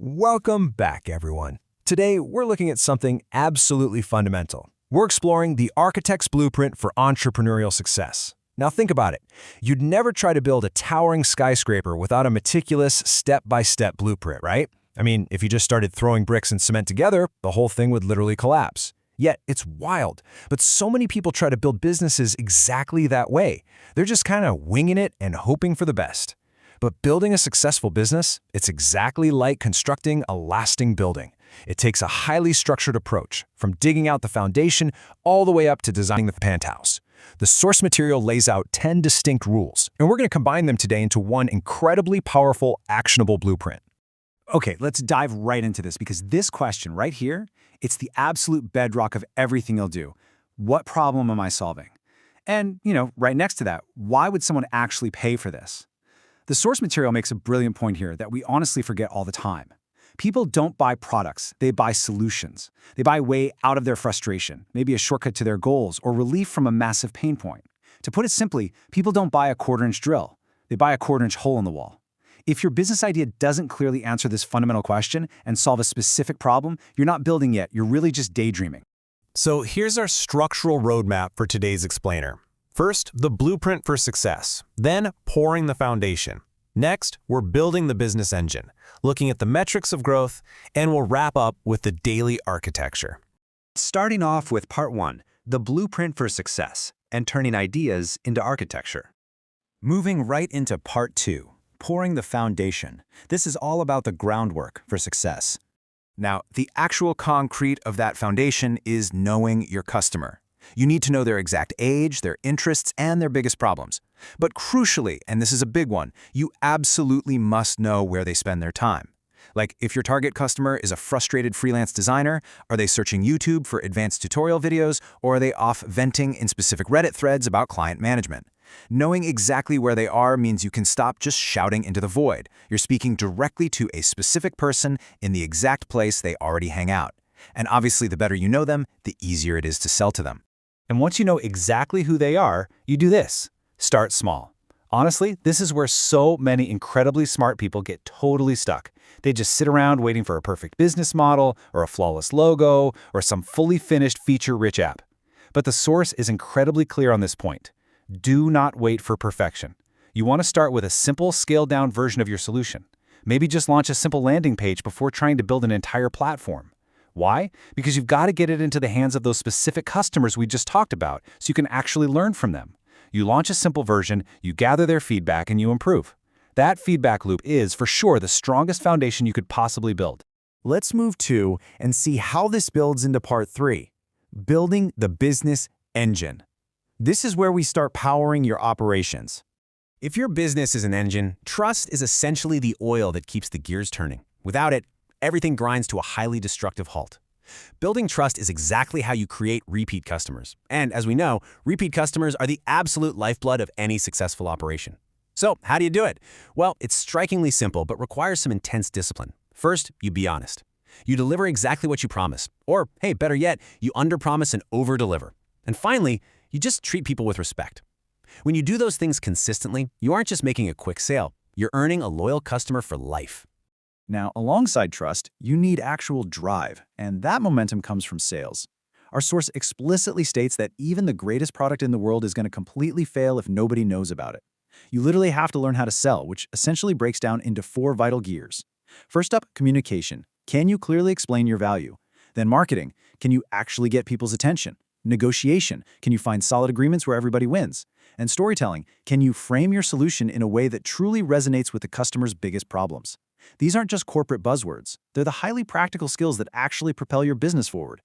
Welcome back, everyone. Today, we're looking at something absolutely fundamental. We're exploring the architect's blueprint for entrepreneurial success. Now think about it. You'd never try to build a towering skyscraper without a meticulous, step-by-step blueprint, right? I mean, if you just started throwing bricks and cement together, the whole thing would literally collapse. Yet, it's wild. But so many people try to build businesses exactly that way. They're just kind of winging it and hoping for the best. But building a successful business, it's exactly like constructing a lasting building. It takes a highly structured approach, from digging out the foundation all the way up to designing the penthouse. The source material lays out 10 distinct rules, and we're going to combine them today into one incredibly powerful, actionable blueprint. Okay, let's dive right into this because this question right here, it's the absolute bedrock of everything you'll do. What problem am I solving? And, right next to that, why would someone actually pay for this? The source material makes a brilliant point here that we honestly forget all the time. People don't buy products, they buy solutions. They buy a way out of their frustration, maybe a shortcut to their goals, or relief from a massive pain point. To put it simply, people don't buy a quarter-inch drill, they buy a quarter-inch hole in the wall. If your business idea doesn't clearly answer this fundamental question and solve a specific problem, you're not building yet, you're really just daydreaming. So here's our structural roadmap for today's explainer. First, the blueprint for success, then pouring the foundation. Next, we're building the business engine, looking at the metrics of growth, and we'll wrap up with the daily architecture. Starting off with part 1, the blueprint for success, and turning ideas into architecture. Moving right into part 2, pouring the foundation. This is all about the groundwork for success. Now, the actual concrete of that foundation is knowing your customer. You need to know their exact age, their interests, and their biggest problems. But crucially, and this is a big one, you absolutely must know where they spend their time. Like, if your target customer is a frustrated freelance designer, are they searching YouTube for advanced tutorial videos, or are they off venting in specific Reddit threads about client management? Knowing exactly where they are means you can stop just shouting into the void. You're speaking directly to a specific person in the exact place they already hang out. And obviously, the better you know them, the easier it is to sell to them. And once you know exactly who they are, you do this. Start small. Honestly, this is where so many incredibly smart people get totally stuck. They just sit around waiting for a perfect business model, or a flawless logo, or some fully finished feature-rich app. But the source is incredibly clear on this point. Do not wait for perfection. You want to start with a simple, scaled-down version of your solution. Maybe just launch a simple landing page before trying to build an entire platform. Why? Because you've got to get it into the hands of those specific customers we just talked about so you can actually learn from them. You launch a simple version, you gather their feedback, and you improve. That feedback loop is, for sure, the strongest foundation you could possibly build. Let's move to and see how this builds into part 3, building the business engine. This is where we start powering your operations. If your business is an engine, trust is essentially the oil that keeps the gears turning. Without it, everything grinds to a highly destructive halt. Building trust is exactly how you create repeat customers. And as we know, repeat customers are the absolute lifeblood of any successful operation. So how do you do it? Well, it's strikingly simple, but requires some intense discipline. First, you be honest. You deliver exactly what you promise. Or, hey, better yet, you underpromise and overdeliver. And finally, you just treat people with respect. When you do those things consistently, you aren't just making a quick sale. You're earning a loyal customer for life. Now, alongside trust, you need actual drive, and that momentum comes from sales. Our source explicitly states that even the greatest product in the world is going to completely fail if nobody knows about it. You literally have to learn how to sell, which essentially breaks down into 4 vital gears. First up, communication. Can you clearly explain your value? Then marketing. Can you actually get people's attention? Negotiation. Can you find solid agreements where everybody wins? And storytelling. Can you frame your solution in a way that truly resonates with the customer's biggest problems? These aren't just corporate buzzwords. They're the highly practical skills that actually propel your business forward.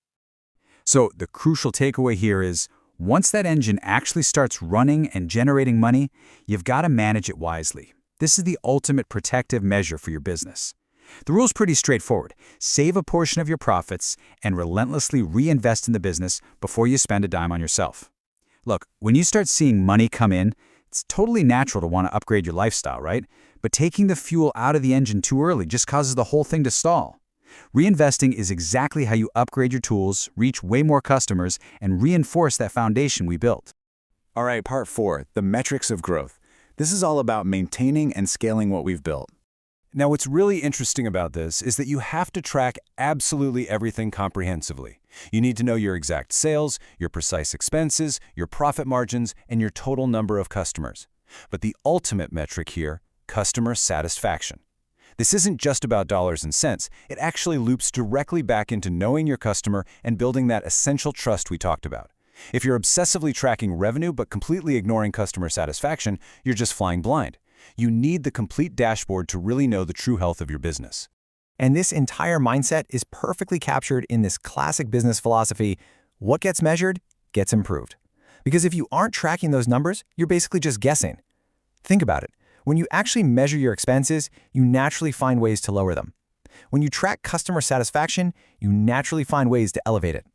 So the crucial takeaway here is, once that engine actually starts running and generating money, you've got to manage it wisely. This is the ultimate protective measure for your business. The rule's pretty straightforward. Save a portion of your profits and relentlessly reinvest in the business before you spend a dime on yourself. Look, when you start seeing money come in, it's totally natural to want to upgrade your lifestyle, right? But taking the fuel out of the engine too early just causes the whole thing to stall. Reinvesting is exactly how you upgrade your tools, reach way more customers, and reinforce that foundation we built. All right, part 4, the metrics of growth. This is all about maintaining and scaling what we've built. Now, what's really interesting about this is that you have to track absolutely everything comprehensively. You need to know your exact sales, your precise expenses, your profit margins, and your total number of customers. But the ultimate metric here, customer satisfaction. This isn't just about dollars and cents. It actually loops directly back into knowing your customer and building that essential trust we talked about. If you're obsessively tracking revenue but completely ignoring customer satisfaction, you're just flying blind. You need the complete dashboard to really know the true health of your business. And this entire mindset is perfectly captured in this classic business philosophy: what gets measured gets improved. Because if you aren't tracking those numbers, you're basically just guessing. Think about it. When you actually measure your expenses, you naturally find ways to lower them. When you track customer satisfaction, you naturally find ways to elevate it.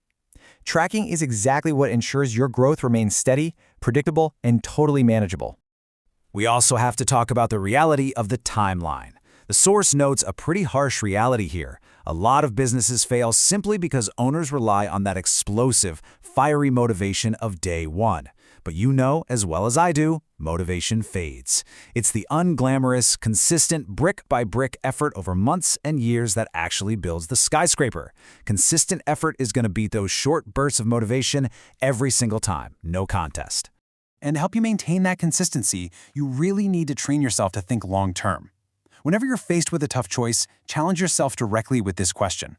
Tracking is exactly what ensures your growth remains steady, predictable, and totally manageable. We also have to talk about the reality of the timeline. The source notes a pretty harsh reality here. A lot of businesses fail simply because owners rely on that explosive, fiery motivation of day one. But you know, as well as I do, motivation fades. It's the unglamorous, consistent, brick-by-brick effort over months and years that actually builds the skyscraper. Consistent effort is going to beat those short bursts of motivation every single time, no contest. And to help you maintain that consistency, you really need to train yourself to think long-term. Whenever you're faced with a tough choice, challenge yourself directly with this question.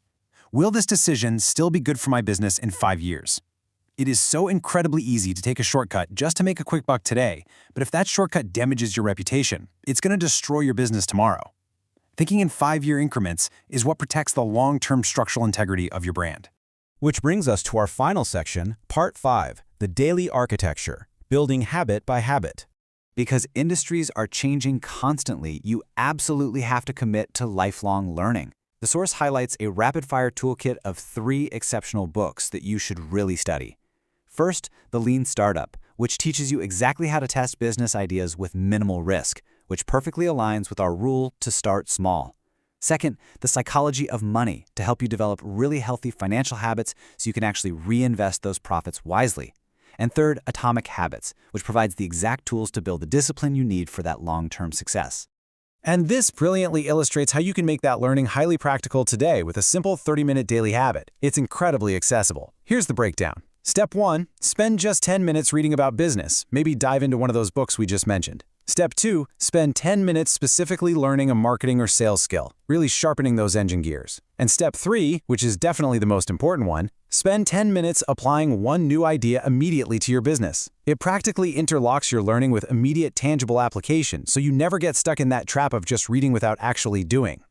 Will this decision still be good for my business in 5 years? It is so incredibly easy to take a shortcut just to make a quick buck today, but if that shortcut damages your reputation, it's going to destroy your business tomorrow. Thinking in 5-year increments is what protects the long-term structural integrity of your brand. Which brings us to our final section, Part 5, the daily architecture, building habit by habit. Because industries are changing constantly, you absolutely have to commit to lifelong learning. The source highlights a rapid-fire toolkit of 3 exceptional books that you should really study. First, The Lean Startup, which teaches you exactly how to test business ideas with minimal risk, which perfectly aligns with our rule to start small. Second, The Psychology of Money, to help you develop really healthy financial habits so you can actually reinvest those profits wisely. And third, Atomic Habits, which provides the exact tools to build the discipline you need for that long-term success. And this brilliantly illustrates how you can make that learning highly practical today with a simple 30-minute daily habit. It's incredibly accessible. Here's the breakdown. Step 1, spend just 10 minutes reading about business. Maybe dive into one of those books we just mentioned. Step 2, spend 10 minutes specifically learning a marketing or sales skill, really sharpening those engine gears. And Step 3, which is definitely the most important one, spend 10 minutes applying one new idea immediately to your business. It practically interlocks your learning with immediate tangible application, so you never get stuck in that trap of just reading without actually doing.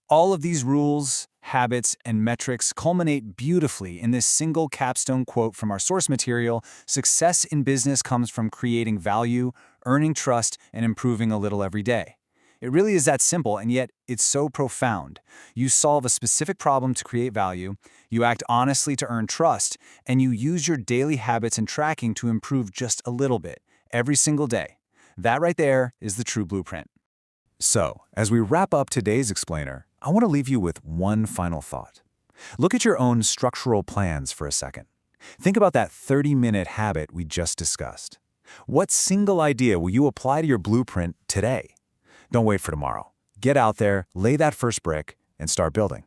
All of these rules, habits, and metrics culminate beautifully in this single capstone quote from our source material: success in business comes from creating value, earning trust, and improving a little every day. It really is that simple, and yet it's so profound. You solve a specific problem to create value, you act honestly to earn trust, and you use your daily habits and tracking to improve just a little bit, every single day. That right there is the true blueprint. So, as we wrap up today's explainer, I want to leave you with one final thought. Look at your own structural plans for a second. Think about that 30-minute habit we just discussed. What single idea will you apply to your blueprint today? Don't wait for tomorrow. Get out there, lay that first brick, and start building.